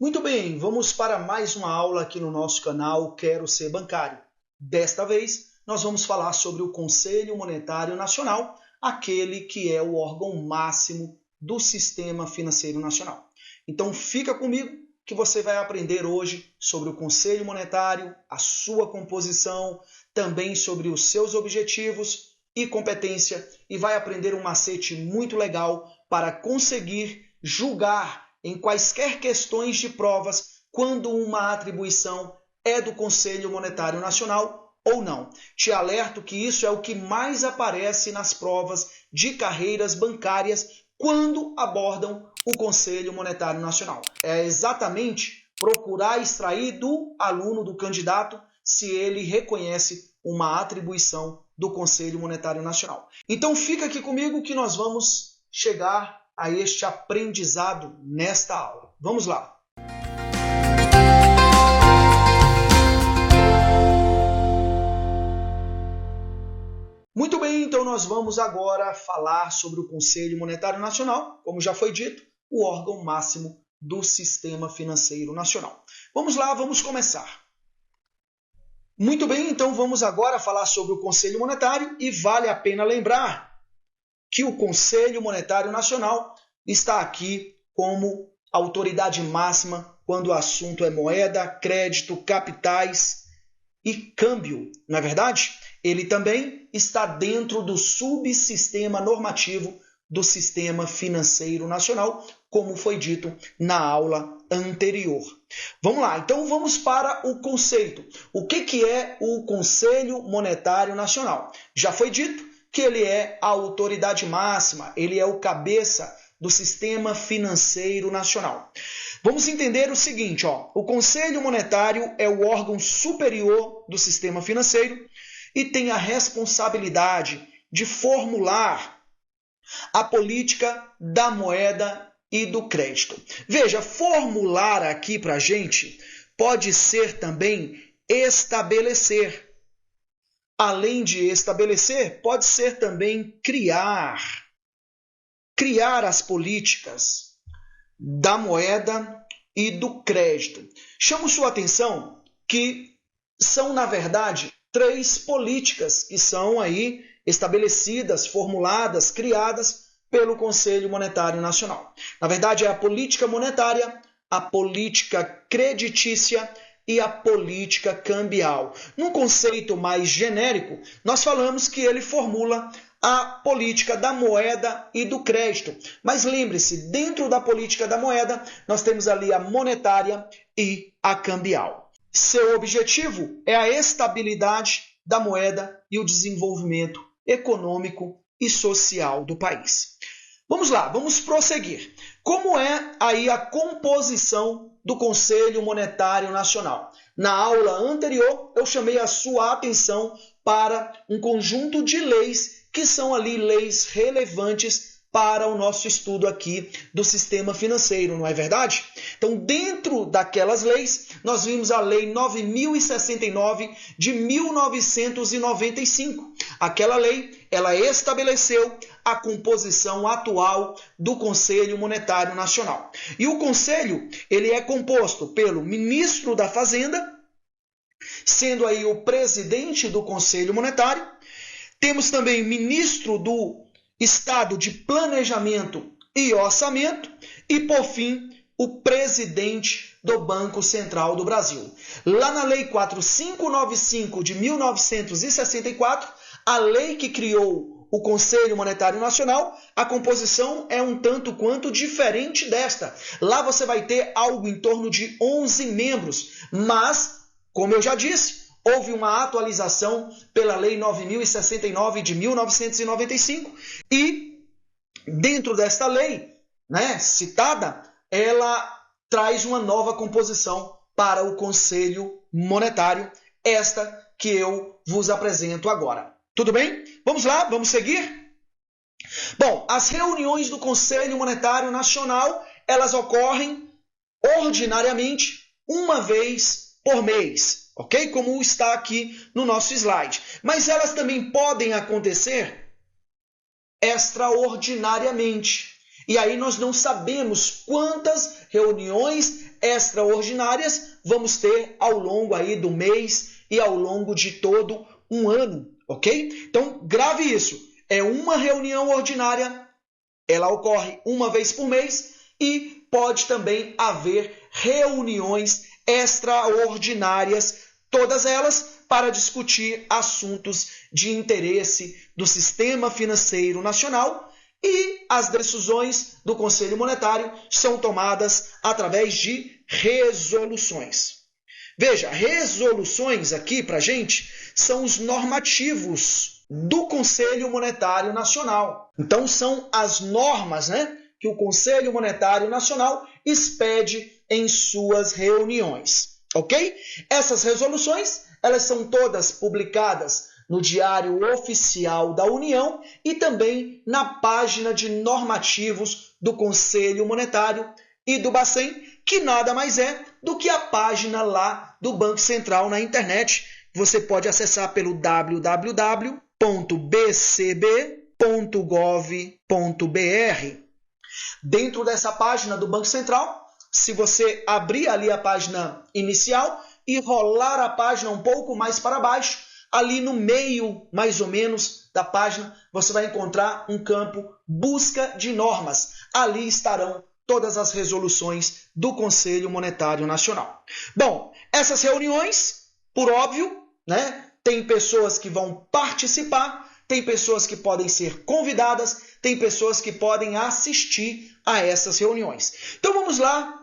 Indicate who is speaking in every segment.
Speaker 1: Muito bem, vamos para mais uma aula aqui no nosso canal Quero Ser Bancário. Desta vez, nós vamos falar sobre o Conselho Monetário Nacional, aquele que é o órgão máximo do Sistema Financeiro Nacional. Então fica comigo que você vai aprender hoje sobre o Conselho Monetário, a sua composição, também sobre os seus objetivos e competência e vai aprender um macete muito legal para conseguir julgar em quaisquer questões de provas quando uma atribuição é do Conselho Monetário Nacional ou não. Te alerto que isso é o que mais aparece nas provas de carreiras bancárias quando abordam o Conselho Monetário Nacional. É exatamente procurar extrair do aluno, do candidato, se ele reconhece uma atribuição do Conselho Monetário Nacional. Então fica aqui comigo que nós vamos chegar a este aprendizado nesta aula. Vamos lá! Muito bem, então nós vamos agora falar sobre o Conselho Monetário Nacional, como já foi dito, o órgão máximo do Sistema Financeiro Nacional. Vamos lá, vamos começar. Muito bem, então vamos agora falar sobre o Conselho Monetário e vale a pena lembrar que o Conselho Monetário Nacional está aqui como autoridade máxima quando o assunto é moeda, crédito, capitais e câmbio. Não é verdade? Ele também está dentro do subsistema normativo do Sistema Financeiro Nacional, como foi dito na aula anterior. Vamos lá, então vamos para o conceito. O que é o Conselho Monetário Nacional? Já foi dito que ele é a autoridade máxima, ele é o cabeça do Sistema Financeiro Nacional. Vamos entender o seguinte, o Conselho Monetário é o órgão superior do sistema financeiro e tem a responsabilidade de formular a política da moeda e do crédito. Veja, formular aqui para a gente pode ser também estabelecer. Além de estabelecer, pode ser também criar as políticas da moeda e do crédito. Chamo sua atenção que são, na verdade, 3 políticas que são aí estabelecidas, formuladas, criadas pelo Conselho Monetário Nacional. Na verdade, é a política monetária, a política creditícia e a política cambial. Num conceito mais genérico, nós falamos que ele formula a política da moeda e do crédito. Mas lembre-se, dentro da política da moeda, nós temos ali a monetária e a cambial. Seu objetivo é a estabilidade da moeda e o desenvolvimento econômico e social do país. Vamos lá, vamos prosseguir. Como é aí a composição do Conselho Monetário Nacional? Na aula anterior, eu chamei a sua atenção para um conjunto de leis que são ali leis relevantes para o nosso estudo aqui do sistema financeiro, não é verdade? Então, dentro daquelas leis, nós vimos a Lei 9.069 de 1995. Aquela lei, ela estabeleceu a composição atual do Conselho Monetário Nacional. E o Conselho, ele é composto pelo ministro da Fazenda, sendo aí o presidente do Conselho Monetário. Temos também o ministro do Estado de Planejamento e Orçamento e, por fim, o presidente do Banco Central do Brasil. Lá na Lei 4595 de 1964, a lei que criou o Conselho Monetário Nacional, a composição é um tanto quanto diferente desta. Lá você vai ter algo em torno de 11 membros, mas, como eu já disse, houve uma atualização pela Lei 9.069 de 1995 e, dentro desta lei, citada, ela traz uma nova composição para o Conselho Monetário, esta que eu vos apresento agora. Tudo bem? Vamos lá, vamos seguir? Bom, as reuniões do Conselho Monetário Nacional, elas ocorrem ordinariamente uma vez por mês. Ok? Como está aqui no nosso slide. Mas elas também podem acontecer extraordinariamente. E aí nós não sabemos quantas reuniões extraordinárias vamos ter ao longo aí do mês e ao longo de todo um ano, ok? Então, grave isso. É uma reunião ordinária, ela ocorre uma vez por mês e pode também haver reuniões extraordinárias, todas elas para discutir assuntos de interesse do sistema financeiro nacional, e as decisões do Conselho Monetário são tomadas através de resoluções. Veja, resoluções aqui para a gente são os normativos do Conselho Monetário Nacional. Então, são as normas, que o Conselho Monetário Nacional expede em suas reuniões, ok? Essas resoluções, elas são todas publicadas no Diário Oficial da União e também na página de normativos do Conselho Monetário e do Bacen, que nada mais é do que a página lá do Banco Central na internet. Você pode acessar pelo www.bcb.gov.br. Dentro dessa página do Banco Central, se você abrir ali a página inicial e rolar a página um pouco mais para baixo, ali no meio, mais ou menos, da página, você vai encontrar um campo Busca de Normas. Ali estarão todas as resoluções do Conselho Monetário Nacional. Bom, essas reuniões, por óbvio, tem pessoas que vão participar, tem pessoas que podem ser convidadas, tem pessoas que podem assistir a essas reuniões. Então vamos lá,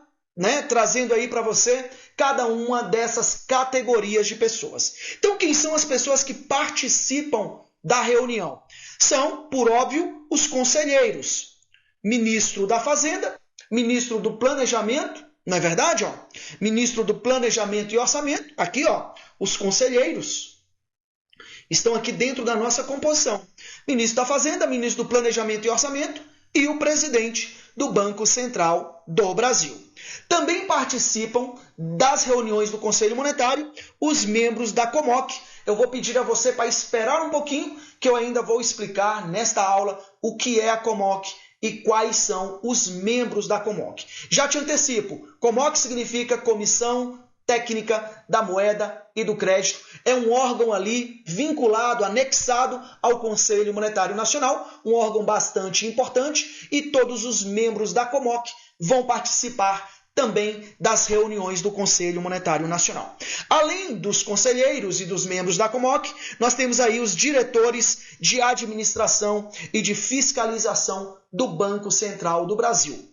Speaker 1: trazendo aí para você cada uma dessas categorias de pessoas. Então, quem são as pessoas que participam da reunião? São, por óbvio, os conselheiros. Ministro da Fazenda, ministro do Planejamento, não é verdade? Ministro do Planejamento e Orçamento, aqui, os conselheiros estão aqui dentro da nossa composição. Ministro da Fazenda, ministro do Planejamento e Orçamento e o presidente do Banco Central do Brasil. Também participam das reuniões do Conselho Monetário os membros da COMOC. Eu vou pedir a você para esperar um pouquinho, que eu ainda vou explicar nesta aula o que é a COMOC e quais são os membros da COMOC. Já te antecipo, COMOC significa Comissão Técnica da Moeda e do Crédito. É um órgão ali vinculado, anexado ao Conselho Monetário Nacional, um órgão bastante importante, e todos os membros da COMOC vão participar também das reuniões do Conselho Monetário Nacional. Além dos conselheiros e dos membros da COMOC, nós temos aí os diretores de administração e de fiscalização do Banco Central do Brasil.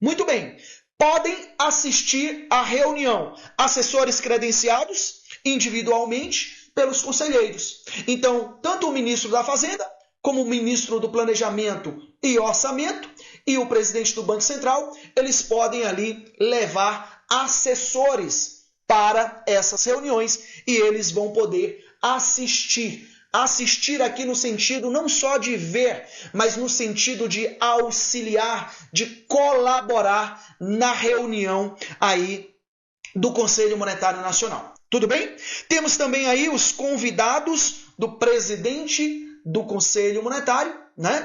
Speaker 1: Muito bem, podem assistir à reunião assessores credenciados individualmente pelos conselheiros. Então, tanto o ministro da Fazenda, como o ministro do Planejamento e Orçamento e o presidente do Banco Central, eles podem ali levar assessores para essas reuniões e eles vão poder assistir. Assistir aqui no sentido não só de ver, mas no sentido de auxiliar, de colaborar na reunião aí do Conselho Monetário Nacional. Tudo bem? Temos também aí os convidados do presidente do Conselho Monetário,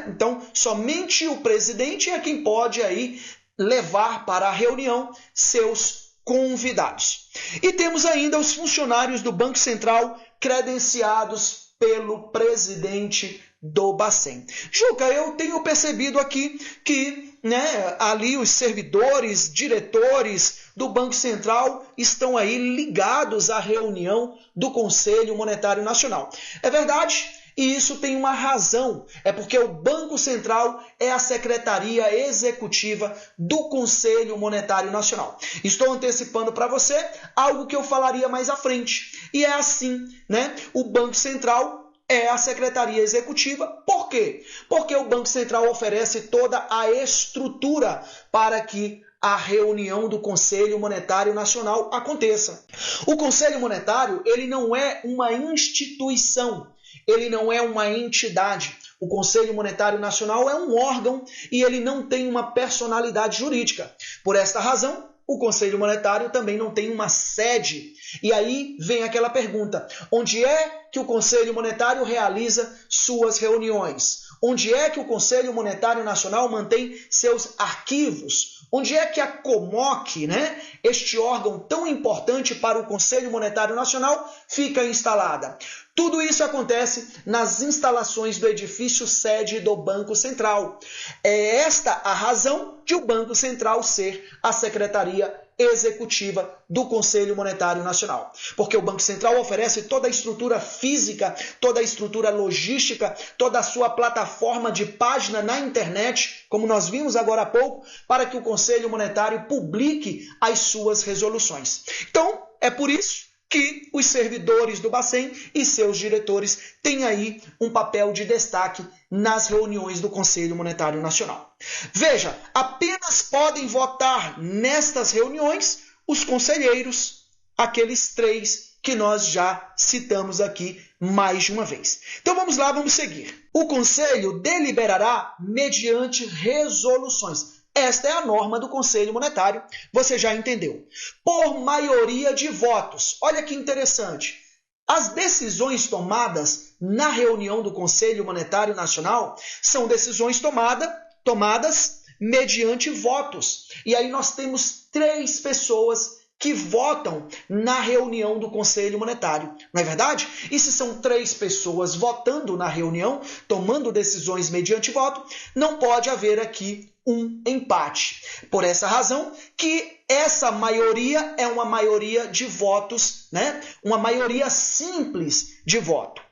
Speaker 1: Então, somente o presidente é quem pode aí levar para a reunião seus convidados. E temos ainda os funcionários do Banco Central credenciados pelo presidente do Bacen. Juca, eu tenho percebido aqui que ali os servidores, diretores do Banco Central estão aí ligados à reunião do Conselho Monetário Nacional. É verdade? E isso tem uma razão, é porque o Banco Central é a secretaria executiva do Conselho Monetário Nacional. Estou antecipando para você algo que eu falaria mais à frente. E é assim, O Banco Central é a secretaria executiva. Por quê? Porque o Banco Central oferece toda a estrutura para que a reunião do Conselho Monetário Nacional aconteça. O Conselho Monetário, ele não é uma instituição, ele não é uma entidade. O Conselho Monetário Nacional é um órgão e ele não tem uma personalidade jurídica. Por esta razão, o Conselho Monetário também não tem uma sede. E aí vem aquela pergunta: onde é que o Conselho Monetário realiza suas reuniões? Onde é que o Conselho Monetário Nacional mantém seus arquivos? Onde é que a COMOC, né, este órgão tão importante para o Conselho Monetário Nacional, fica instalada? Tudo isso acontece nas instalações do edifício sede do Banco Central. É esta a razão de o Banco Central ser a secretaria executiva do Conselho Monetário Nacional. Porque o Banco Central oferece toda a estrutura física, toda a estrutura logística, toda a sua plataforma de página na internet, como nós vimos agora há pouco, para que o Conselho Monetário publique as suas resoluções. Então, é por isso que os servidores do Bacen e seus diretores têm aí um papel de destaque nas reuniões do Conselho Monetário Nacional. Veja, apenas podem votar nestas reuniões os conselheiros, aqueles 3 que nós já citamos aqui mais de uma vez. Então vamos lá, vamos seguir. O Conselho deliberará mediante resoluções. Esta é a norma do Conselho Monetário, você já entendeu. Por maioria de votos. Olha que interessante. As decisões tomadas na reunião do Conselho Monetário Nacional são decisões tomadas mediante votos. E aí nós temos 3 pessoas que votam na reunião do Conselho Monetário. Não é verdade? E se são 3 pessoas votando na reunião, tomando decisões mediante voto, não pode haver aqui um empate. Por essa razão que essa maioria é uma maioria de votos, né? Uma maioria simples de voto.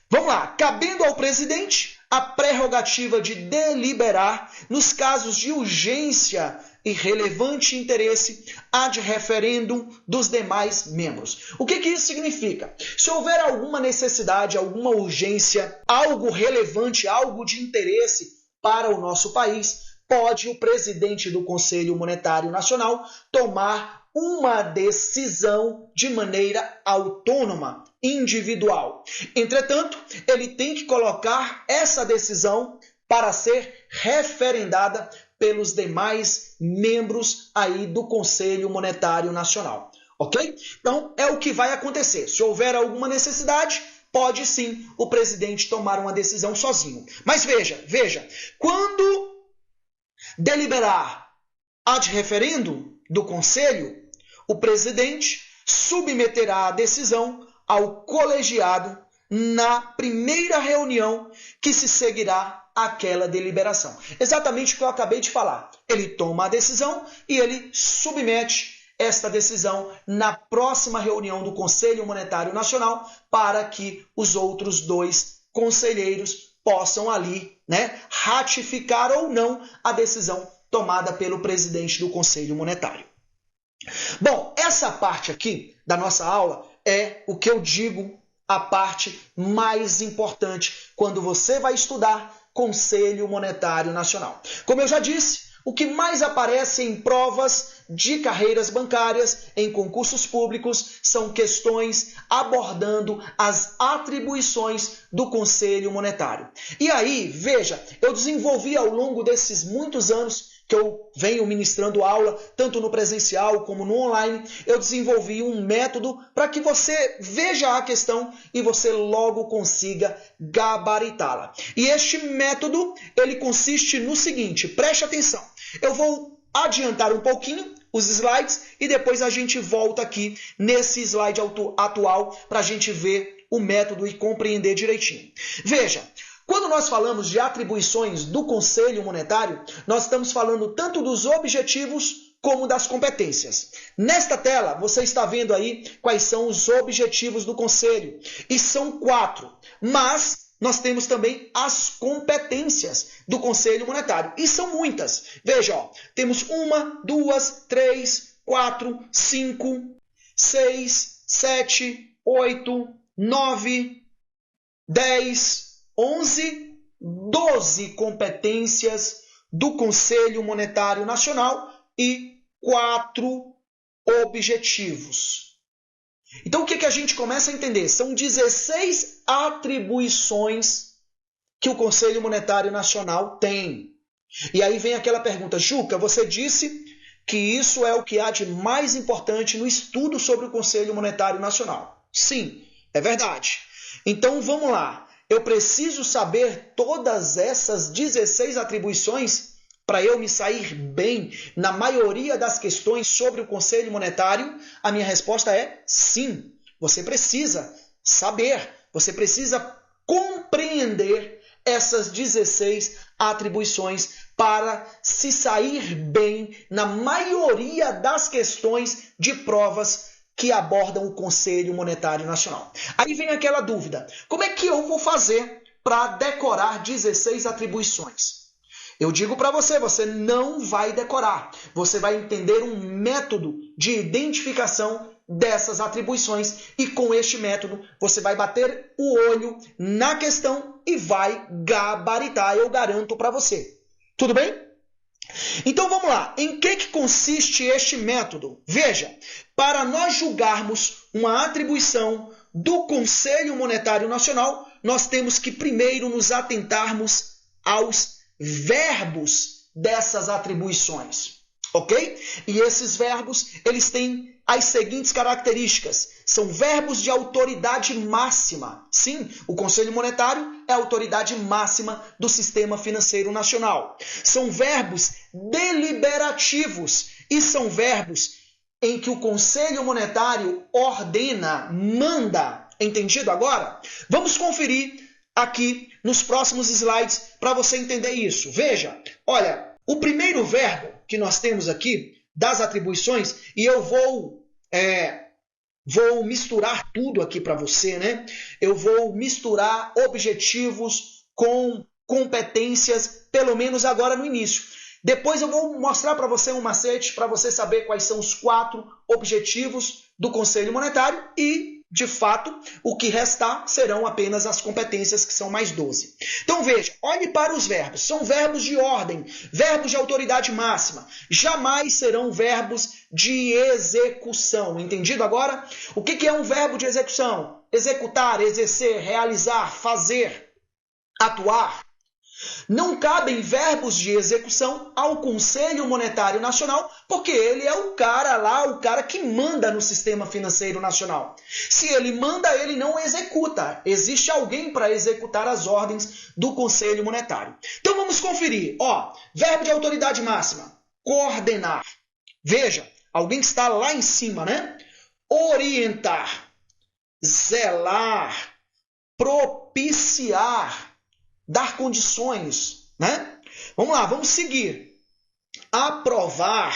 Speaker 1: Vamos lá, cabendo ao presidente a prerrogativa de deliberar nos casos de urgência e relevante interesse ad referendum dos demais membros. O que isso significa? Se houver alguma necessidade, alguma urgência, algo relevante, algo de interesse para o nosso país, pode o presidente do Conselho Monetário Nacional tomar uma decisão de maneira autônoma, individual. Entretanto, ele tem que colocar essa decisão para ser referendada pelos demais membros aí do Conselho Monetário Nacional, ok? Então, é o que vai acontecer. Se houver alguma necessidade, pode sim o presidente tomar uma decisão sozinho. Mas veja, quando deliberar ad referendum do Conselho, o presidente submeterá a decisão ao colegiado na primeira reunião que se seguirá àquela deliberação. Exatamente o que eu acabei de falar. Ele toma a decisão e ele submete esta decisão na próxima reunião do Conselho Monetário Nacional para que os outros 2 conselheiros possam ali, né, ratificar ou não a decisão tomada pelo presidente do Conselho Monetário. Bom, essa parte aqui da nossa aula é o que eu digo a parte mais importante quando você vai estudar Conselho Monetário Nacional. Como eu já disse, o que mais aparece em provas de carreiras bancárias, em concursos públicos, são questões abordando as atribuições do Conselho Monetário. E aí, veja, eu desenvolvi ao longo desses muitos anos que eu venho ministrando aula, tanto no presencial como no online, eu desenvolvi um método para que você veja a questão e você logo consiga gabaritá-la. E este método, ele consiste no seguinte, preste atenção, eu vou adiantar um pouquinho os slides e depois a gente volta aqui nesse slide atual para a gente ver o método e compreender direitinho. Veja, quando nós falamos de atribuições do Conselho Monetário, nós estamos falando tanto dos objetivos como das competências. Nesta tela, você está vendo aí quais são os objetivos do Conselho. E são 4, mas nós temos também as competências do Conselho Monetário. E são muitas. Veja, ó, temos 1, 2, 3, 4, 5, 6, 7, 8, 9, 10... 11, 12 competências do Conselho Monetário Nacional e 4 objetivos. Então, o que a gente começa a entender? São 16 atribuições que o Conselho Monetário Nacional tem. E aí vem aquela pergunta, Juca, você disse que isso é o que há de mais importante no estudo sobre o Conselho Monetário Nacional. Sim, é verdade. Então, vamos lá. Eu preciso saber todas essas 16 atribuições? para eu me sair bem na maioria das questões sobre o Conselho Monetário? A minha resposta é sim. Você precisa saber, você precisa compreender essas 16 atribuições para se sair bem na maioria das questões de provas que abordam o Conselho Monetário Nacional. Aí vem aquela dúvida: como é que eu vou fazer para decorar 16 atribuições? Eu digo para você, você não vai decorar. Você vai entender um método de identificação dessas atribuições e com este método você vai bater o olho na questão e vai gabaritar, eu garanto para você. Tudo bem? Então vamos lá. Em que consiste este método? Veja, para nós julgarmos uma atribuição do Conselho Monetário Nacional, nós temos que primeiro nos atentarmos aos verbos dessas atribuições, ok? E esses verbos, eles têm as seguintes características. São verbos de autoridade máxima. Sim, o Conselho Monetário é a autoridade máxima do sistema financeiro nacional. São verbos deliberativos e são verbos em que o Conselho Monetário ordena, manda. Entendido agora? Vamos conferir aqui nos próximos slides para você entender isso. Veja, olha, o primeiro verbo que nós temos aqui das atribuições, e eu vou misturar tudo aqui para você, né? Eu vou misturar objetivos com competências, pelo menos agora no início. Depois eu vou mostrar para você um macete para você saber quais são os 4 objetivos do Conselho Monetário e, de fato, o que restar serão apenas as competências, que são mais 12. Então veja, olhe para os verbos. São verbos de ordem, verbos de autoridade máxima. Jamais serão verbos de execução. Entendido agora? O que é um verbo de execução? Executar, exercer, realizar, fazer, atuar. Não cabem verbos de execução ao Conselho Monetário Nacional, porque ele é o cara lá, o cara que manda no sistema financeiro nacional. Se ele manda, ele não executa. Existe alguém para executar as ordens do Conselho Monetário. Então vamos conferir. Verbo de autoridade máxima, coordenar. Veja, alguém que está lá em cima, né? Orientar, zelar, propiciar, dar condições, né? Vamos lá, vamos seguir. Aprovar.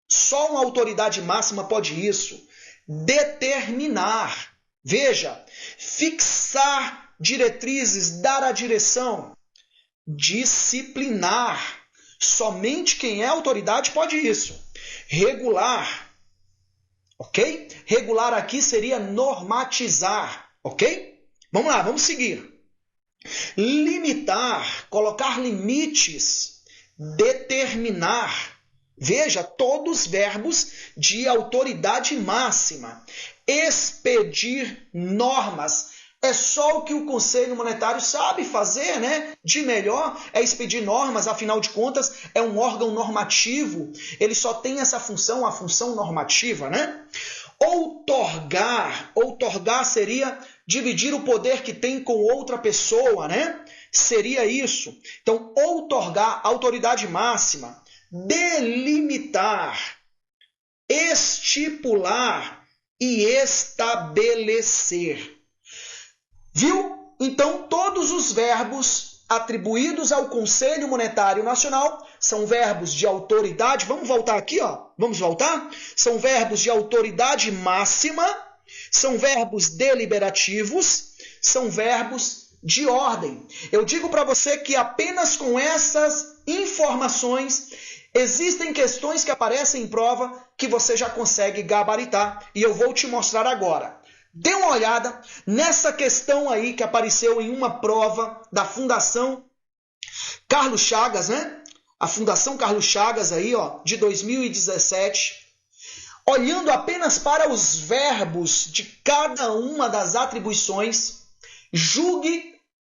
Speaker 1: Só uma autoridade máxima pode isso. Determinar. Veja, fixar diretrizes, dar a direção. Disciplinar. Somente quem é autoridade pode isso. Regular. Ok? Regular aqui seria normatizar. Ok? Vamos lá, vamos seguir. Limitar, colocar limites, determinar. Veja, todos verbos de autoridade máxima. Expedir normas. É só o que o Conselho Monetário sabe fazer, né? De melhor é expedir normas, afinal de contas, é um órgão normativo. Ele só tem essa função, a função normativa, né? Outorgar. Outorgar seria dividir o poder que tem com outra pessoa, né? Seria isso. Então, outorgar, autoridade máxima. Delimitar, estipular e estabelecer. Viu? Então, todos os verbos atribuídos ao Conselho Monetário Nacional são verbos de autoridade. Vamos voltar aqui, ó. Vamos voltar? São verbos de autoridade máxima, são verbos deliberativos, são verbos de ordem. Eu digo para você que apenas com essas informações existem questões que aparecem em prova que você já consegue gabaritar e eu vou te mostrar agora. Dê uma olhada nessa questão aí que apareceu em uma prova da Fundação Carlos Chagas, né? A Fundação Carlos Chagas aí, ó, de 2017. Olhando apenas para os verbos de cada uma das atribuições, julgue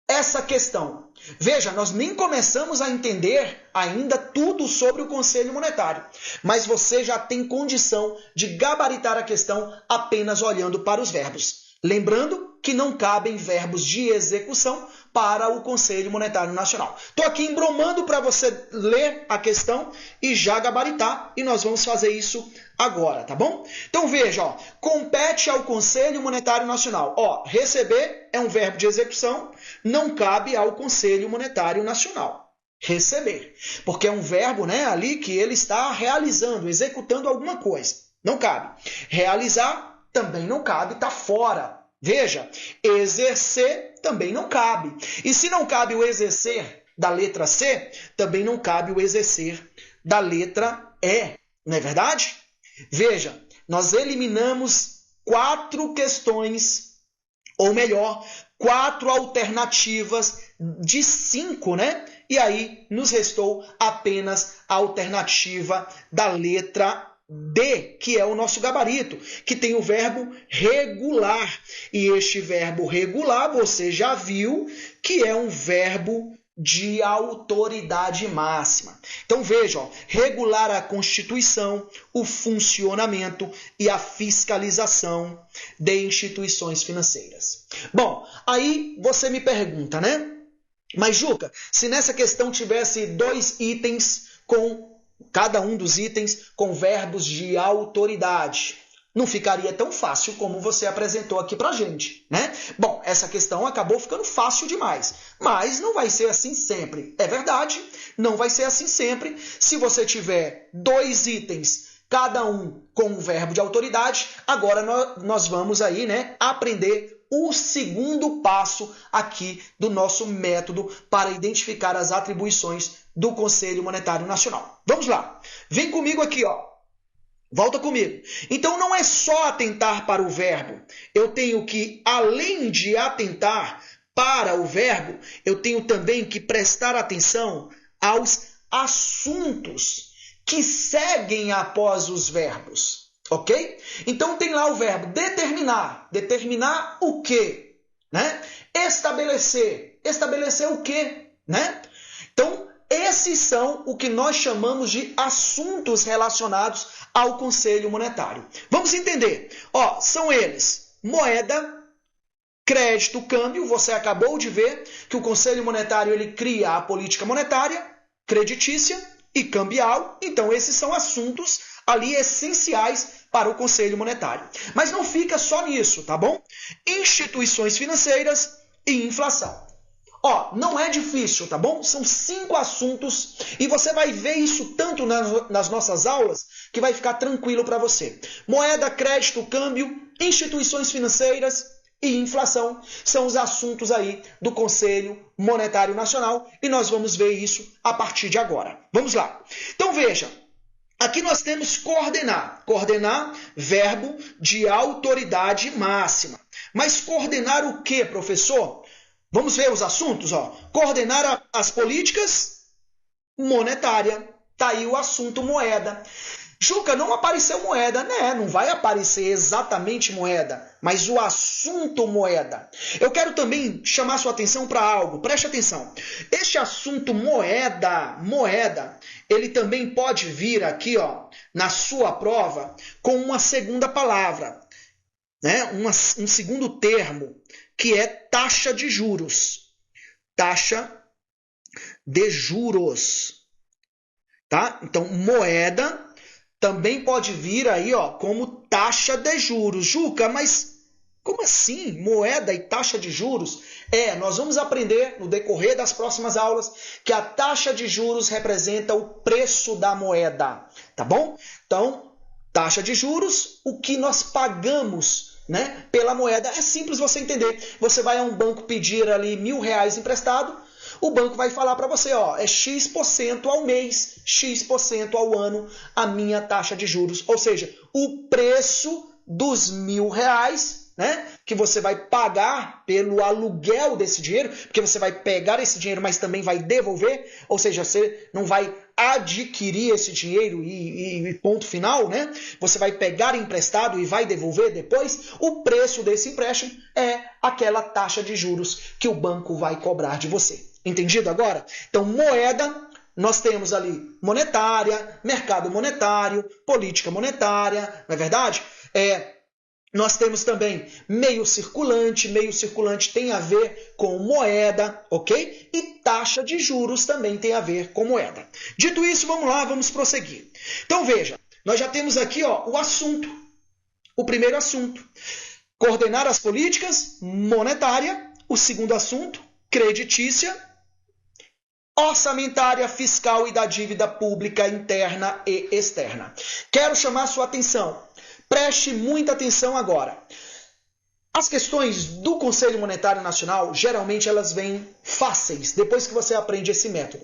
Speaker 1: essa questão. Veja, nós nem começamos a entender ainda tudo sobre o Conselho Monetário, mas você já tem condição de gabaritar a questão apenas olhando para os verbos. Lembrando que não cabem verbos de execução para o Conselho Monetário Nacional. Estou aqui embromando para você ler a questão e já gabaritar, e nós vamos fazer isso agora, tá bom? Então veja, ó, compete ao Conselho Monetário Nacional. Ó, receber é um verbo de execução, não cabe ao Conselho Monetário Nacional. Receber, porque é um verbo, né, ali que ele está realizando, executando alguma coisa. Não cabe. Realizar também não cabe, está fora. Veja, exercer também não cabe. E se não cabe o exercer da letra C, também não cabe o exercer da letra E. Não é verdade? Veja, nós eliminamos 4 questões, ou melhor, 4 alternativas de 5, né? E aí nos restou apenas a alternativa da letra D, que é o nosso gabarito, que tem o verbo regular. E este verbo regular, você já viu que é um verbo de autoridade máxima. Então veja, ó, regular a constituição, o funcionamento e a fiscalização de instituições financeiras. Bom, aí você me pergunta, né? Mas, Juca, se nessa questão tivesse 2 itens com cada um dos itens com verbos de autoridade, não ficaria tão fácil como você apresentou aqui pra gente, né? Bom, essa questão acabou ficando fácil demais, mas não vai ser assim sempre. É verdade, não vai ser assim sempre. Se você tiver 2 itens, cada um com um verbo de autoridade, agora nós vamos aí, né, aprender o segundo passo aqui do nosso método para identificar as atribuições do Conselho Monetário Nacional. Vamos lá. Vem comigo aqui, ó. Volta comigo. Então, não é só atentar para o verbo. Eu tenho que, além de atentar para o verbo, eu tenho também que prestar atenção aos assuntos que seguem após os verbos. Ok? Então, tem lá o verbo determinar. Determinar o quê? Né? Estabelecer. Estabelecer o quê? Né? Então, esses são o que nós chamamos de assuntos relacionados ao Conselho Monetário. Vamos entender. Ó, são eles: moeda, crédito, câmbio. Você acabou de ver que o Conselho Monetário ele cria a política monetária, creditícia e cambial. Então, esses são assuntos ali essenciais para o Conselho Monetário. Mas não fica só nisso, tá bom? Instituições financeiras e inflação. Ó, não é difícil, tá bom? São 5 assuntos e você vai ver isso tanto nas nossas aulas que vai ficar tranquilo para você. Moeda, crédito, câmbio, instituições financeiras e inflação são os assuntos aí do Conselho Monetário Nacional e nós vamos ver isso a partir de agora. Vamos lá. Então veja, aqui nós temos coordenar. Coordenar, verbo de autoridade máxima. Mas coordenar o que, professor? Vamos ver os assuntos, ó. Coordenar as políticas monetárias. Tá aí o assunto moeda. Juca, não apareceu moeda, né? Não vai aparecer exatamente moeda, mas o assunto moeda. Eu quero também chamar sua atenção para algo. Preste atenção. Este assunto moeda, ele também pode vir aqui, ó, na sua prova com uma segunda palavra, né? Um segundo termo, que é taxa de juros. Taxa de juros. Tá? Então, moeda também pode vir aí, ó, como taxa de juros. Juca, mas como assim? Moeda e taxa de juros? Nós vamos aprender no decorrer das próximas aulas que a taxa de juros representa o preço da moeda. Tá bom? Então, taxa de juros, o que nós pagamos, né, pela moeda. É simples você entender. Você vai a um banco pedir ali R$1.000 emprestado, o banco vai falar para você, ó, é X% ao mês, X% ao ano a minha taxa de juros. Ou seja, o preço dos R$1.000, né, que você vai pagar pelo aluguel desse dinheiro, porque você vai pegar esse dinheiro, mas também vai devolver, ou seja, você não vai adquirir esse dinheiro e ponto final, né? Você vai pegar emprestado e vai devolver depois. O preço desse empréstimo é aquela taxa de juros que o banco vai cobrar de você. Entendido agora? Então, moeda, nós temos ali monetária, mercado monetário, política monetária, não é verdade? Nós temos também meio circulante tem a ver com moeda, ok? E taxa de juros também tem a ver com moeda. Dito isso, vamos lá, vamos prosseguir. Então veja, nós já temos aqui o assunto, o primeiro assunto, coordenar as políticas monetária, o segundo assunto, creditícia, orçamentária, fiscal e da dívida pública interna e externa. Quero chamar sua atenção. Preste muita atenção agora. As questões do Conselho Monetário Nacional, geralmente elas vêm fáceis, depois que você aprende esse método.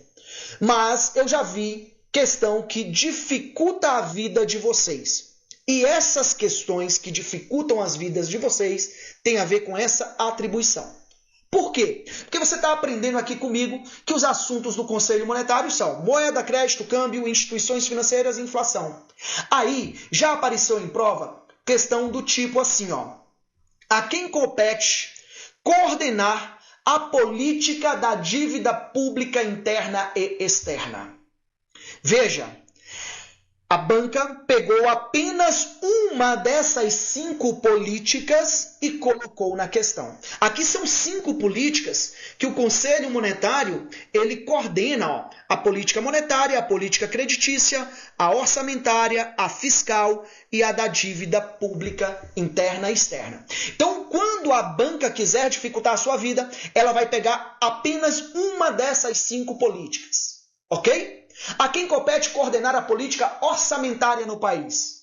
Speaker 1: Mas eu já vi questão que dificulta a vida de vocês. E essas questões que dificultam as vidas de vocês têm a ver com essa atribuição. Por quê? Porque você está aprendendo aqui comigo que os assuntos do Conselho Monetário são moeda, crédito, câmbio, instituições financeiras e inflação. Aí já apareceu em prova questão do tipo assim, a quem compete coordenar a política da dívida pública interna e externa. Veja, a banca pegou apenas uma dessas 5 políticas e colocou na questão. Aqui são 5 políticas que o Conselho Monetário ele coordena, a política monetária, a política creditícia, a orçamentária, a fiscal e a da dívida pública interna e externa. Então, quando a banca quiser dificultar a sua vida, ela vai pegar apenas uma dessas 5 políticas, ok? A quem compete coordenar a política orçamentária no país.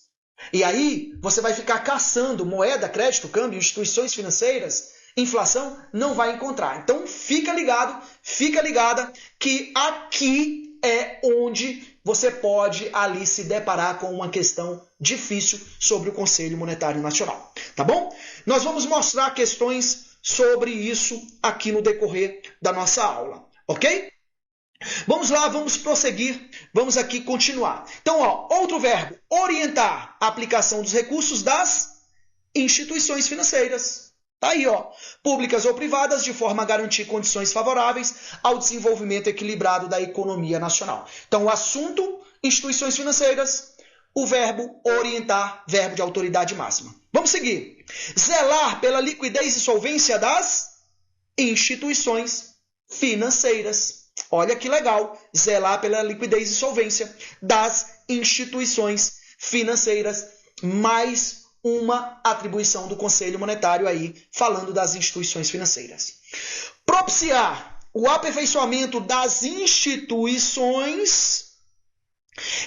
Speaker 1: E aí você vai ficar caçando moeda, crédito, câmbio, instituições financeiras, inflação, não vai encontrar. Então fica ligado, fica ligada que aqui é onde você pode ali se deparar com uma questão difícil sobre o Conselho Monetário Nacional. Tá bom? Nós vamos mostrar questões sobre isso aqui no decorrer da nossa aula, ok? Vamos lá, vamos prosseguir, vamos aqui continuar. Então, outro verbo, orientar a aplicação dos recursos das instituições financeiras. Tá aí, públicas ou privadas, de forma a garantir condições favoráveis ao desenvolvimento equilibrado da economia nacional. Então, o assunto, instituições financeiras, o verbo orientar, verbo de autoridade máxima. Vamos seguir. Zelar pela liquidez e solvência das instituições financeiras. Olha que legal, zelar pela liquidez e solvência das instituições financeiras, mais uma atribuição do Conselho Monetário aí, falando das instituições financeiras. Propiciar o aperfeiçoamento das instituições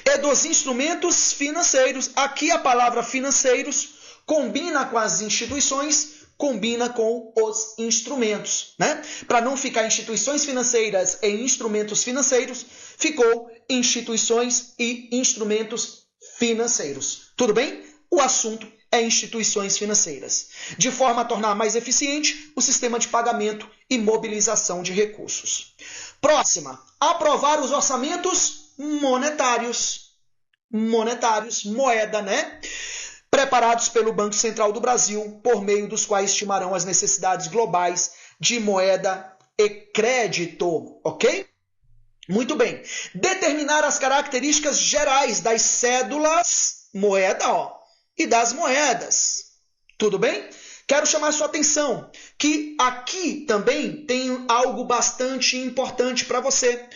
Speaker 1: e dos instrumentos financeiros. Aqui a palavra financeiros combina com as instituições, combina com os instrumentos, né? Para não ficar instituições financeiras e instrumentos financeiros, ficou instituições e instrumentos financeiros. Tudo bem? O assunto é instituições financeiras, de forma a tornar mais eficiente o sistema de pagamento e mobilização de recursos. Próxima, aprovar os orçamentos monetários, moeda, né? Preparados pelo Banco Central do Brasil, por meio dos quais estimarão as necessidades globais de moeda e crédito, ok? Muito bem. Determinar as características gerais das cédulas, moeda, e das moedas. Tudo bem? Quero chamar sua atenção que aqui também tem algo bastante importante para você.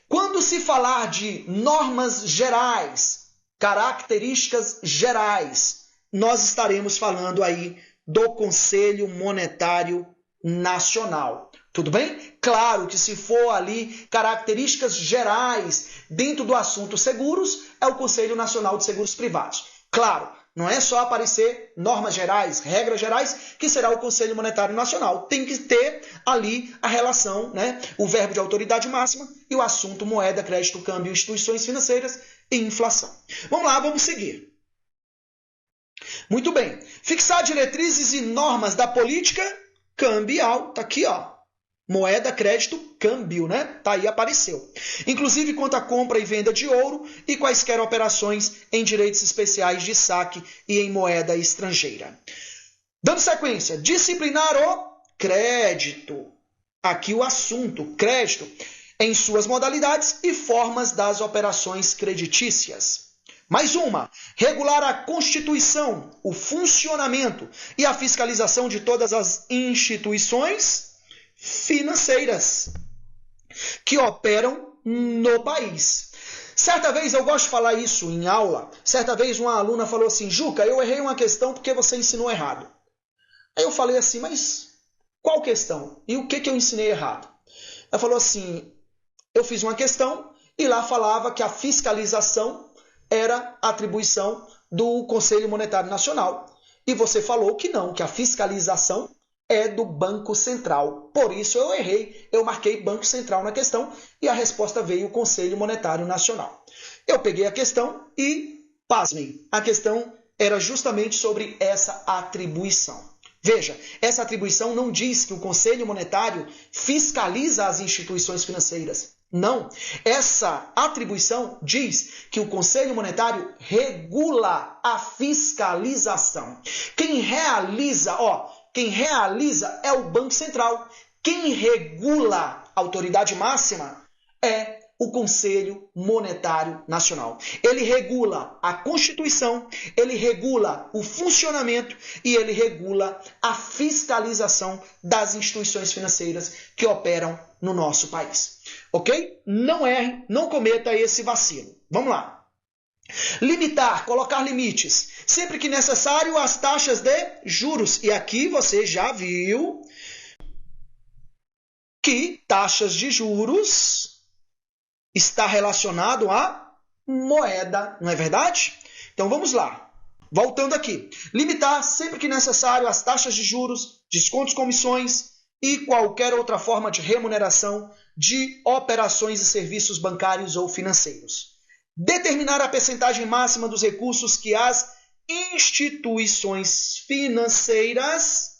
Speaker 1: Quando se falar de normas gerais, características gerais, nós estaremos falando aí do Conselho Monetário Nacional. Tudo bem? Claro que se for ali características gerais dentro do assunto seguros, é o Conselho Nacional de Seguros Privados. Claro, não é só aparecer normas gerais, regras gerais, que será o Conselho Monetário Nacional. Tem que ter ali a relação, né? O verbo de autoridade máxima e o assunto moeda, crédito, câmbio, instituições financeiras e inflação. Vamos lá, vamos seguir. Muito bem. Fixar diretrizes e normas da política cambial. Tá aqui, moeda, crédito, câmbio, né? Tá aí, apareceu. Inclusive quanto à compra e venda de ouro e quaisquer operações em direitos especiais de saque e em moeda estrangeira. Dando sequência, disciplinar o crédito. Aqui o assunto, crédito, em suas modalidades e formas das operações creditícias. Mais uma, regular a constituição, o funcionamento e a fiscalização de todas as instituições financeiras que operam no país. Certa vez, eu gosto de falar isso em aula, certa vez uma aluna falou assim, Juca, eu errei uma questão porque você ensinou errado. Aí eu falei assim, mas qual questão? E o que eu ensinei errado? Ela falou assim, eu fiz uma questão e lá falava que a fiscalização era atribuição do Conselho Monetário Nacional. E você falou que não, que a fiscalização é do Banco Central. Por isso eu errei, eu marquei Banco Central na questão e a resposta veio o Conselho Monetário Nacional. Eu peguei a questão e, pasmem, a questão era justamente sobre essa atribuição. Veja, essa atribuição não diz que o Conselho Monetário fiscaliza as instituições financeiras. Não. Essa atribuição diz que o Conselho Monetário regula a fiscalização. Quem realiza é o Banco Central. Quem regula a autoridade máxima é o Conselho Monetário Nacional. Ele regula a Constituição, ele regula o funcionamento e ele regula a fiscalização das instituições financeiras que operam no nosso país. Ok? Não erre, não cometa esse vacilo. Vamos lá. Limitar, colocar limites, sempre que necessário, as taxas de juros. E aqui você já viu que taxas de juros está relacionado à moeda, não é verdade? Então vamos lá. Voltando aqui. Limitar sempre que necessário as taxas de juros, descontos, comissões e qualquer outra forma de remuneração de operações e serviços bancários ou financeiros. Determinar a percentagem máxima dos recursos que as instituições financeiras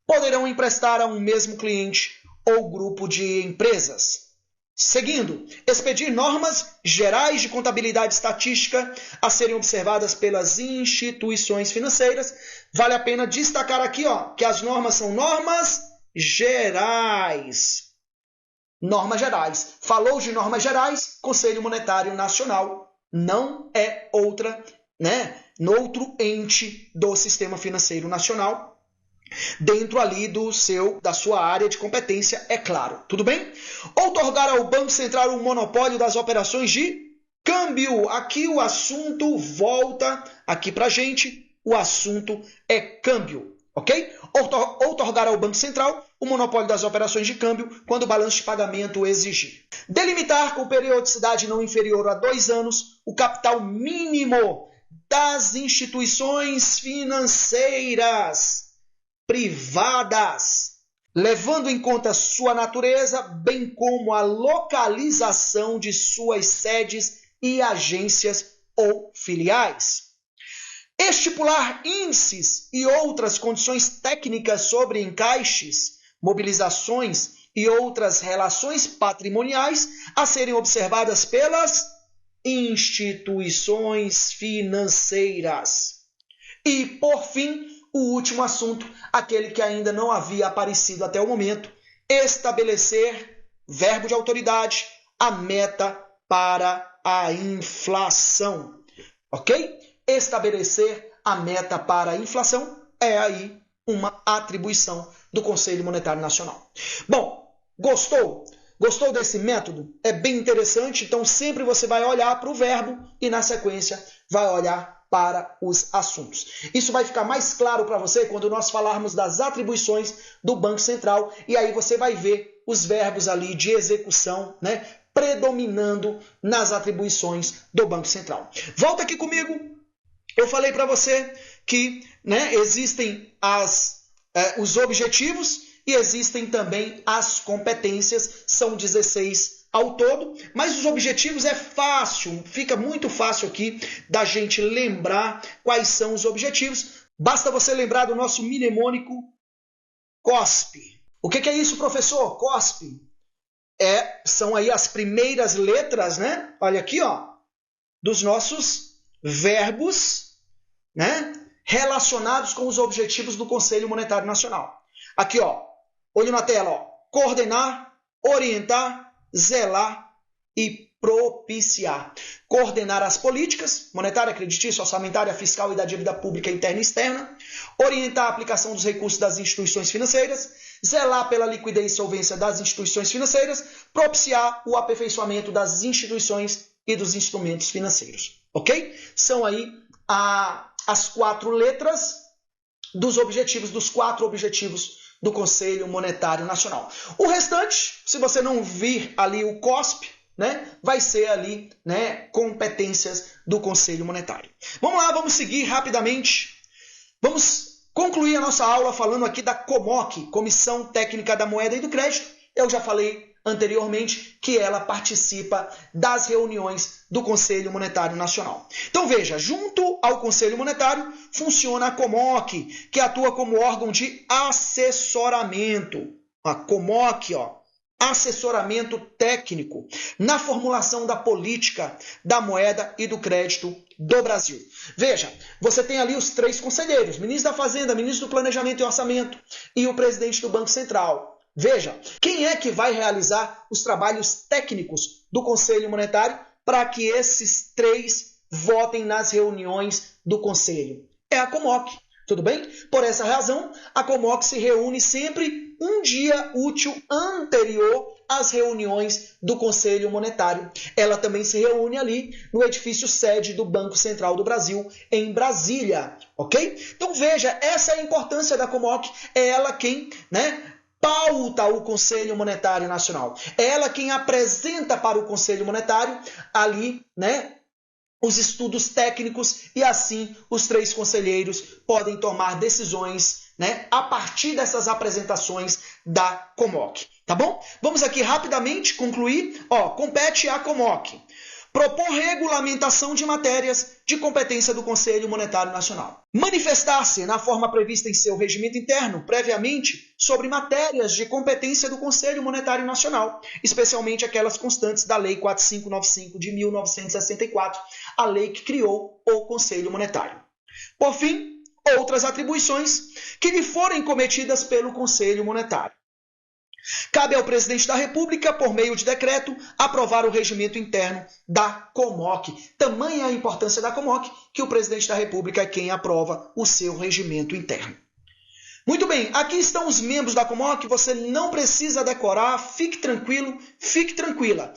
Speaker 1: poderão emprestar a um mesmo cliente ou grupo de empresas. Seguindo, expedir normas gerais de contabilidade estatística a serem observadas pelas instituições financeiras. Vale a pena destacar aqui que as normas são normas gerais. Normas gerais. Falou de normas gerais, Conselho Monetário Nacional não é outro ente do sistema financeiro nacional, dentro ali da sua área de competência, é claro. Tudo bem? Outorgar ao Banco Central o monopólio das operações de câmbio. Aqui o assunto volta aqui pra gente. O assunto é câmbio, ok? Outorgar ao Banco Central o monopólio das operações de câmbio quando o balanço de pagamento exigir. Delimitar com periodicidade não inferior a 2 anos o capital mínimo das instituições financeiras privadas, levando em conta sua natureza, bem como a localização de suas sedes e agências ou filiais. Estipular índices e outras condições técnicas sobre encaixes, mobilizações e outras relações patrimoniais a serem observadas pelas instituições financeiras. E, por fim, o último assunto, aquele que ainda não havia aparecido até o momento, estabelecer, verbo de autoridade, a meta para a inflação. Ok? Estabelecer a meta para a inflação é aí uma atribuição do Conselho Monetário Nacional. Bom, gostou? Gostou desse método? É bem interessante, então sempre você vai olhar para o verbo e na sequência vai olhar para os assuntos. Isso vai ficar mais claro para você quando nós falarmos das atribuições do Banco Central e aí você vai ver os verbos ali de execução, predominando nas atribuições do Banco Central. Volta aqui comigo. Eu falei para você que existem os objetivos e existem também as competências, são 16 ao todo, mas os objetivos é fácil, fica muito fácil aqui da gente lembrar quais são os objetivos. Basta você lembrar do nosso mnemônico COSP. O que é isso, professor? COSP são aí as primeiras letras, Olha aqui, dos nossos verbos, relacionados com os objetivos do Conselho Monetário Nacional. Aqui, olho na tela, coordenar, orientar, zelar e propiciar, coordenar as políticas monetária, creditícia, orçamentária, fiscal e da dívida pública interna e externa, orientar a aplicação dos recursos das instituições financeiras, zelar pela liquidez e solvência das instituições financeiras, propiciar o aperfeiçoamento das instituições e dos instrumentos financeiros. Ok? São aí as 4 letras dos objetivos, dos 4 objetivos do Conselho Monetário Nacional. O restante, se você não vir ali o COSP, vai ser ali, competências do Conselho Monetário. Vamos lá, vamos seguir rapidamente. Vamos concluir a nossa aula falando aqui da COMOC, Comissão Técnica da Moeda e do Crédito. Eu já falei anteriormente que ela participa das reuniões do Conselho Monetário Nacional. Então veja, junto ao Conselho Monetário funciona a COMOC, que atua como órgão de assessoramento. A COMOC, assessoramento técnico na formulação da política da moeda e do crédito do Brasil. Veja, você tem ali os 3 conselheiros, ministro da Fazenda, ministro do Planejamento e Orçamento e o presidente do Banco Central. Veja, quem é que vai realizar os trabalhos técnicos do Conselho Monetário para que esses 3 votem nas reuniões do Conselho? É a COMOC, tudo bem? Por essa razão, a COMOC se reúne sempre um dia útil anterior às reuniões do Conselho Monetário. Ela também se reúne ali no edifício sede do Banco Central do Brasil, em Brasília, ok? Então veja, essa é a importância da COMOC, é ela quem, pauta o Conselho Monetário Nacional. É ela quem apresenta para o Conselho Monetário ali, os estudos técnicos e assim os 3 conselheiros podem tomar decisões, a partir dessas apresentações da COMOC, tá bom? Vamos aqui rapidamente concluir. Compete à COMOC propor regulamentação de matérias de competência do Conselho Monetário Nacional. Manifestar-se na forma prevista em seu regimento interno, previamente, sobre matérias de competência do Conselho Monetário Nacional, especialmente aquelas constantes da Lei 4595 de 1964, a lei que criou o Conselho Monetário. Por fim, outras atribuições que lhe forem cometidas pelo Conselho Monetário. Cabe ao presidente da República, por meio de decreto, aprovar o regimento interno da COMOC. Tamanha a importância da COMOC que o presidente da República é quem aprova o seu regimento interno. Muito bem, aqui estão os membros da COMOC, você não precisa decorar, fique tranquilo, fique tranquila.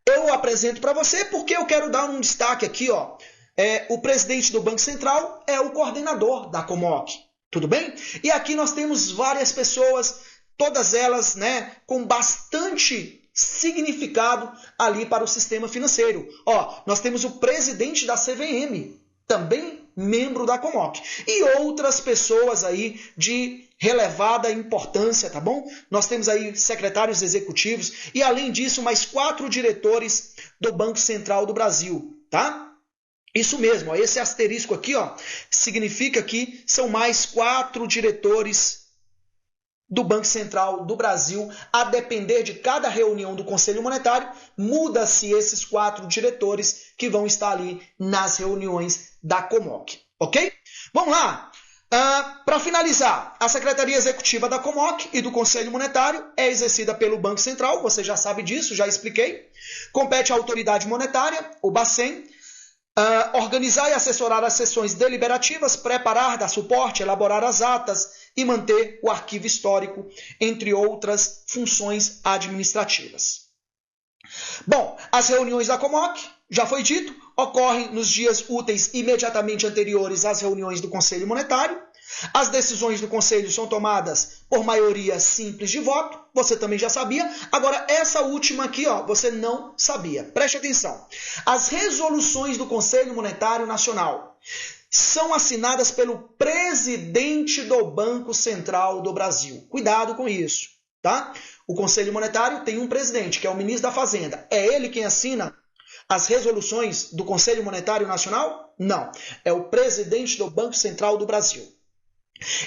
Speaker 1: Eu apresento para você porque eu quero dar um destaque aqui, o presidente do Banco Central é o coordenador da COMOC, tudo bem? E aqui nós temos várias pessoas, todas elas, com bastante significado ali para o sistema financeiro. Nós temos o presidente da CVM, também membro da COMOC, e outras pessoas aí de relevada importância, tá bom? Nós temos aí secretários executivos e, além disso, mais 4 diretores do Banco Central do Brasil, tá? Isso mesmo, esse asterisco aqui, significa que são mais 4 diretores do Banco Central do Brasil. A depender de cada reunião do Conselho Monetário, muda-se esses 4 diretores que vão estar ali nas reuniões da COMOC, ok? Vamos lá! Para finalizar, a Secretaria Executiva da COMOC e do Conselho Monetário é exercida pelo Banco Central, você já sabe disso, já expliquei. Compete à autoridade monetária, o Bacen, organizar e assessorar as sessões deliberativas, preparar, dar suporte, elaborar as atas e manter o arquivo histórico, entre outras funções administrativas. Bom, as reuniões da COMOC, já foi dito, ocorrem nos dias úteis imediatamente anteriores às reuniões do Conselho Monetário. As decisões do Conselho são tomadas por maioria simples de voto, você também já sabia. Agora, essa última aqui, você não sabia. Preste atenção. As resoluções do Conselho Monetário Nacional são assinadas pelo presidente do Banco Central do Brasil. Cuidado com isso, tá? O Conselho Monetário tem um presidente, que é o ministro da Fazenda. É ele quem assina as resoluções do Conselho Monetário Nacional? Não. É o presidente do Banco Central do Brasil.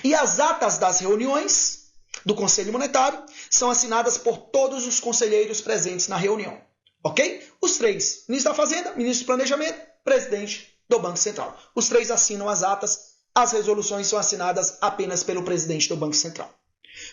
Speaker 1: E as atas das reuniões do Conselho Monetário são assinadas por todos os conselheiros presentes na reunião. Ok? Os 3, ministro da Fazenda, ministro do Planejamento, presidente do Banco Central. Os 3 assinam as atas, as resoluções são assinadas apenas pelo presidente do Banco Central.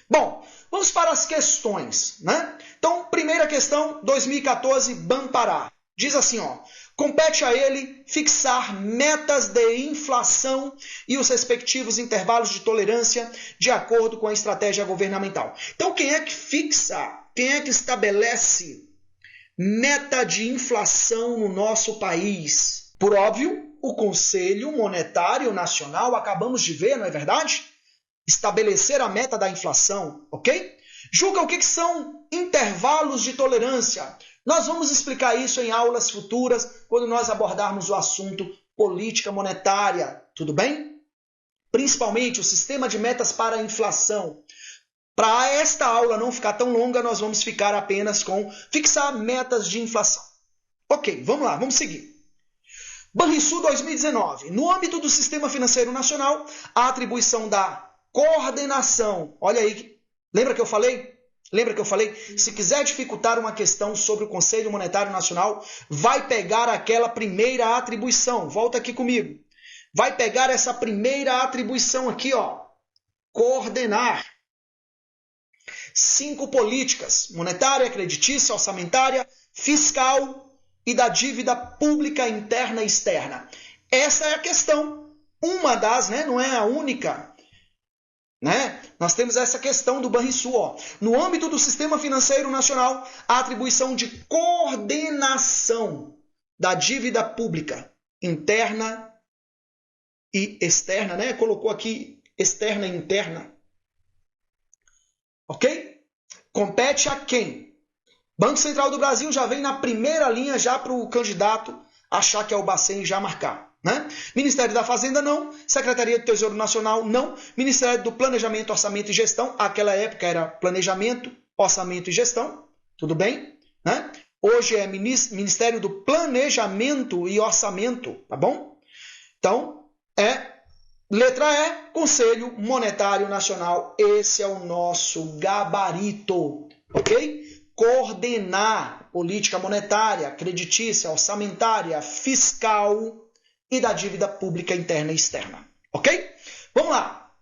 Speaker 1: Bom, vamos para as questões, né? Então, primeira questão, 2014, Banpará. Diz assim, ó, compete a ele fixar metas de inflação e os respectivos intervalos de tolerância de acordo com a estratégia governamental. Então, quem é que fixa, quem é que estabelece meta de inflação no nosso país? Por óbvio, o Conselho Monetário Nacional, acabamos de ver, não é verdade? Estabelecer a meta da inflação, ok? Juca, o que são intervalos de tolerância? Nós vamos explicar isso em aulas futuras, quando nós abordarmos o assunto política monetária, tudo bem? Principalmente o sistema de metas para a inflação. Para esta aula não ficar tão longa, nós vamos ficar apenas com fixar metas de inflação. Ok, vamos lá, vamos seguir. Banrisul 2019. No âmbito do Sistema Financeiro Nacional, a atribuição da coordenação. Olha aí, lembra que eu falei? Se quiser dificultar uma questão sobre o Conselho Monetário Nacional, vai pegar aquela primeira atribuição. Volta aqui comigo. Vai pegar essa primeira atribuição aqui, ó. Coordenar 5 políticas: monetária, creditícia, orçamentária, fiscal e da dívida pública interna e externa. Essa é a questão. Uma das, né? Não é a única. Né? Nós temos essa questão do Banrisul. Ó. No âmbito do Sistema Financeiro Nacional, a atribuição de coordenação da dívida pública interna e externa, né? Colocou aqui externa e interna. Ok? Compete a quem? Banco Central do Brasil já vem na primeira linha já para o candidato achar que é o Bacen e já marcar. Né? Ministério da Fazenda não, Secretaria do Tesouro Nacional não, Ministério do Planejamento, Orçamento e Gestão, aquela época era Planejamento, Orçamento e Gestão, tudo bem? Né? Hoje é Ministério do Planejamento e Orçamento, tá bom? Então, letra E, Conselho Monetário Nacional, esse é o nosso gabarito, ok? Coordenar política monetária, creditícia, orçamentária, fiscal e da dívida pública interna e externa. Ok? Vamos lá.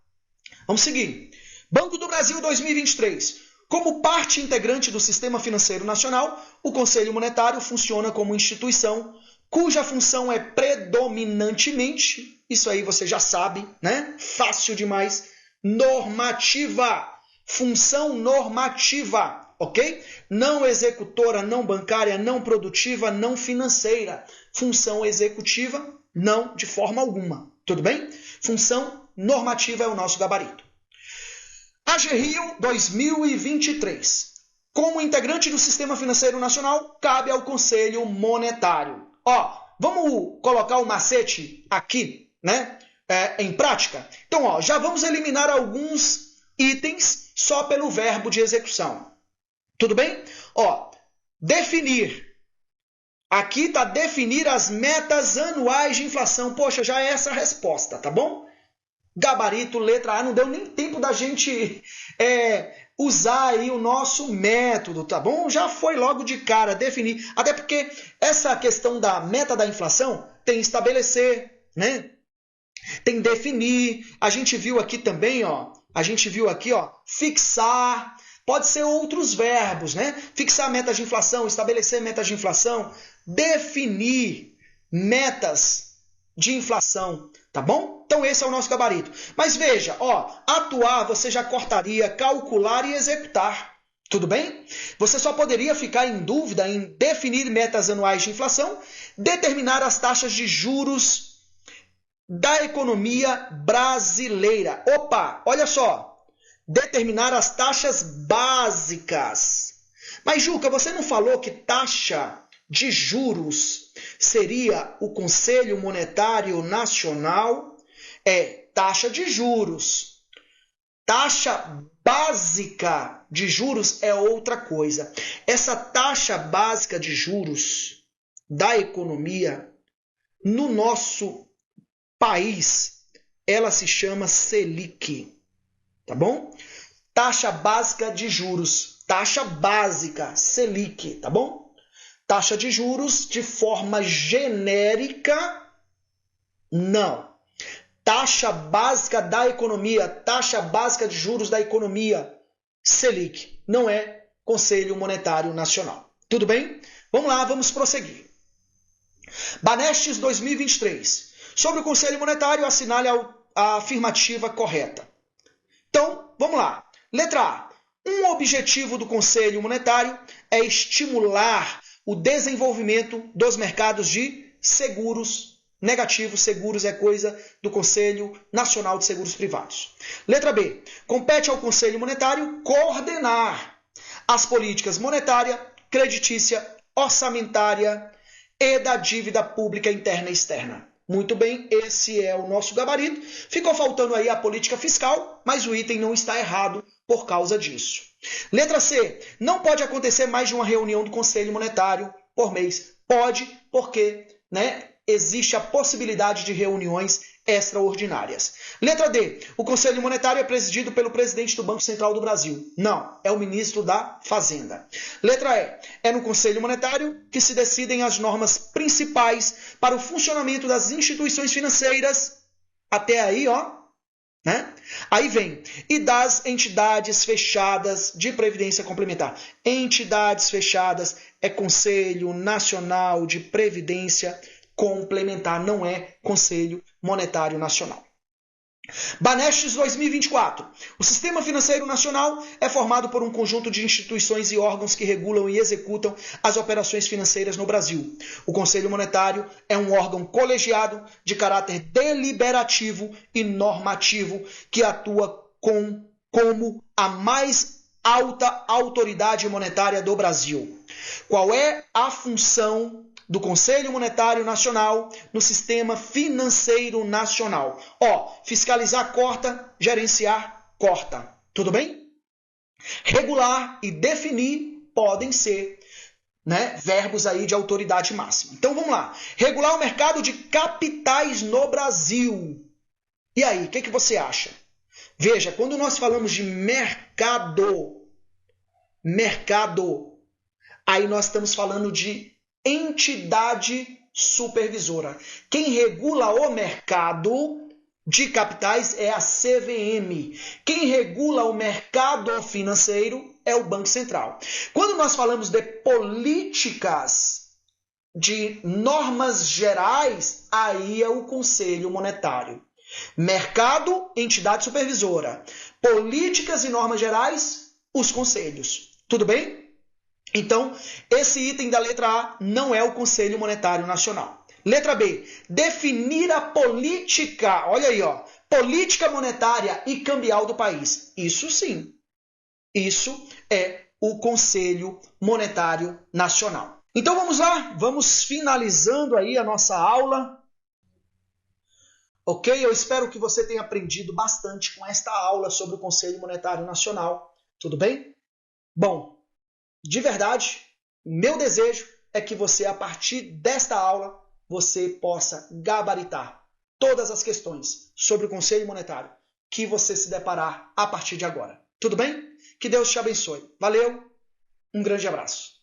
Speaker 1: Vamos seguir. Banco do Brasil 2023. Como parte integrante do Sistema Financeiro Nacional, o Conselho Monetário funciona como instituição cuja função é predominantemente, isso aí você já sabe, né? Fácil demais, normativa. Função normativa, ok? Não executora, não bancária, não produtiva, não financeira. Função executiva, não de forma alguma. Tudo bem? Função normativa é o nosso gabarito. AGRIO 2023. Como integrante do Sistema Financeiro Nacional, cabe ao Conselho Monetário. Ó, vamos colocar o macete aqui, né? Em prática. Então, ó, já vamos eliminar alguns itens só pelo verbo de execução. Tudo bem? Ó, definir. Aqui está definir as metas anuais de inflação. Poxa, já é essa a resposta, tá bom? Gabarito, letra A, não deu nem tempo da gente usar aí o nosso método, tá bom? Já foi logo de cara definir. Até porque essa questão da meta da inflação tem estabelecer, né? Tem definir. A gente viu aqui também, ó. Fixar. Pode ser outros verbos, né? Fixar metas de inflação, estabelecer metas de inflação, definir metas de inflação, tá bom? Então esse é o nosso gabarito. Mas veja, ó, atuar você já cortaria calcular e executar, tudo bem? Você só poderia ficar em dúvida em definir metas anuais de inflação, determinar as taxas de juros da economia brasileira. Opa, olha só. Determinar as taxas básicas. Mas, Juca, você não falou que taxa de juros seria o Conselho Monetário Nacional? Taxa de juros. Taxa básica de juros é outra coisa. Essa taxa básica de juros da economia no nosso país, ela se chama Selic. Tá bom? Taxa básica de juros. Taxa básica, Selic, tá bom? Taxa de juros de forma genérica, não. taxa básica da economia, taxa básica de juros da economia, Selic, não é Conselho Monetário Nacional. Tudo bem? Vamos lá, vamos prosseguir. Banestes 2023. Sobre o Conselho Monetário, assinale a afirmativa correta. Então, vamos lá. Letra A. Um objetivo do Conselho Monetário é estimular o desenvolvimento dos mercados de seguros negativos. Seguros é coisa do Conselho Nacional de Seguros Privados. Letra B. Compete ao Conselho Monetário coordenar as políticas monetária, creditícia, orçamentária e da dívida pública interna e externa. Muito bem, esse é o nosso gabarito. Ficou faltando aí a política fiscal, mas o item não está errado por causa disso. Letra C. Não pode acontecer mais de uma reunião do Conselho Monetário por mês. Pode, porque, existe a possibilidade de reuniões extraordinárias. Letra D. O Conselho Monetário é presidido pelo presidente do Banco Central do Brasil. Não, é o ministro da Fazenda. Letra E. É no Conselho Monetário que se decidem as normas principais para o funcionamento das instituições financeiras. Até aí, Aí vem. E das entidades fechadas de previdência complementar. Entidades fechadas é Conselho Nacional de Previdência Complementar, não é Conselho Monetário Nacional. Banestes 2024. O Sistema Financeiro Nacional é formado por um conjunto de instituições e órgãos que regulam e executam as operações financeiras no Brasil. O Conselho Monetário é um órgão colegiado de caráter deliberativo e normativo que atua como a mais alta autoridade monetária do Brasil. Qual é a função do Conselho Monetário Nacional no Sistema Financeiro Nacional? Fiscalizar corta, gerenciar corta. Tudo bem? Regular e definir podem ser verbos aí de autoridade máxima. Então vamos lá. Regular o mercado de capitais no Brasil. E aí, o que você acha? Veja, quando nós falamos de mercado, aí nós estamos falando de entidade supervisora. Quem regula o mercado de capitais é a CVM. Quem regula o mercado financeiro é o Banco Central. Quando nós falamos de políticas, de normas gerais, aí é o Conselho Monetário. Mercado, entidade supervisora. Políticas e normas gerais, os conselhos. Tudo bem? Então, esse item da letra A não é o Conselho Monetário Nacional. Letra B. Definir a política, olha aí, política monetária e cambial do país. Isso sim. Isso é o Conselho Monetário Nacional. Então vamos lá, vamos finalizando aí a nossa aula. Ok? Eu espero que você tenha aprendido bastante com esta aula sobre o Conselho Monetário Nacional. Tudo bem? Bom, de verdade, meu desejo é que você, a partir desta aula, você possa gabaritar todas as questões sobre o Conselho Monetário que você se deparar a partir de agora. Tudo bem? Que Deus te abençoe. Valeu, um grande abraço.